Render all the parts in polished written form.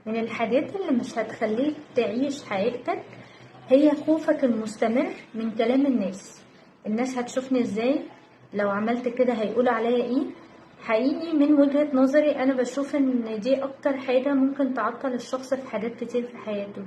من الحاجات اللي مش هتخليك تعيش حياتك هي خوفك المستمر من كلام الناس. الناس هتشوفني ازاي؟ لو عملت كده هيقولوا عليا ايه؟ حقيقي من وجهة نظري انا بشوف ان دي اكتر حاجة ممكن تعطل الشخص في حاجات كتير في حياته.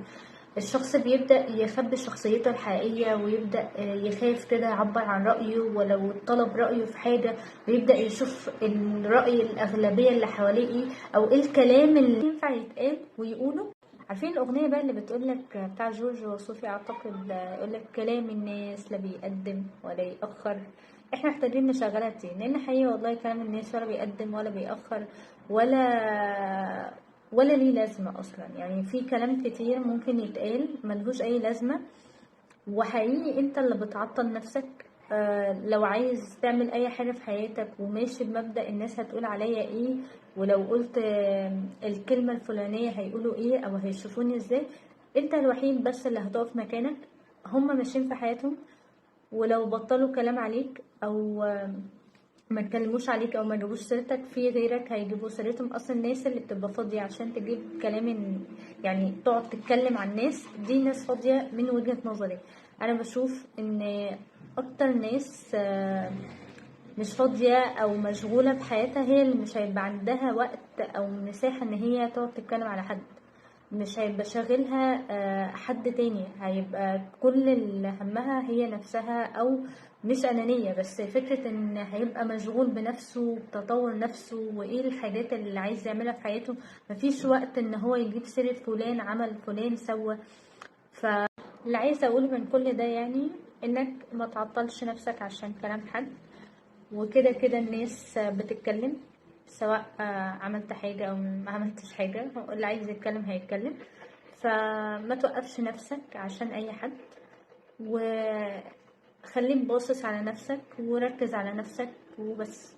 الشخص بيبدأ يخبي شخصيته الحقيقية، ويبدأ يخاف كده يعبر عن رأيه ولو طلب رأيه في حاجة، ويبدأ يشوف الرأي الأغلبية اللي حواليه ايه، أو ايه الكلام اللي ينفع يتقال ويقوله. عارفين الأغنية بقى اللي بتقولك بتاع جورج وسوفي أعتقد، يقولك كلام الناس لا بيقدم ولا يأخر. احنا محتاجين نشغلها تاني، لأن حقيقي والله كلام الناس ولا بيقدم ولا بيأخر ولا ليه لازمة أصلا. يعني في كلام كتير ممكن يتقال ملهوش أي لازمة، وحقيقي انت اللي بتعطل نفسك. لو عايز تعمل اي حاجة في حياتك وماشي بمبدأ الناس هتقول عليا ايه، ولو قلت الكلمة الفلانية هيقولوا ايه او هيشوفوني ازاي، انت الوحيد بس اللي هتقف مكانك. هما ماشيين في حياتهم، ولو بطلوا كلام عليك او ما اتكلموش عليك او ما جابوش سيرتك، في غيرك هيجيبوا سيرتهم. اصلا الناس اللي بتبقى فاضيه عشان تجيب كلام يعني تقعد تتكلم عن الناس، دي ناس فاضيه من وجهة نظري. انا بشوف ان اكتر ناس مش فاضيه او مشغوله بحياتها هي اللي مش هيبقى عندها وقت او مساحه ان هي تقعد تتكلم على حد. مش هيبقى شاغلها حد تاني، هيبقى كل اللي همها هي نفسها، او مش انانية بس فكرة ان هيبقى مشغول بنفسه بتطور نفسه وايه الحاجات اللي عايز يعملها في حياته. مفيش وقت ان هو يجيب سيرة فلان عمل فلان سوى. فاللي عايز اقوله من كل ده يعني انك ما تعطلش نفسك عشان كلام حد. وكده كده الناس بتتكلم، سواء عملت حاجة أو ما عملتش حاجة، هو اللي عايز يتكلم هيتكلم. فما توقفش نفسك عشان أي حد، وخليك باصص على نفسك وركز على نفسك وبس.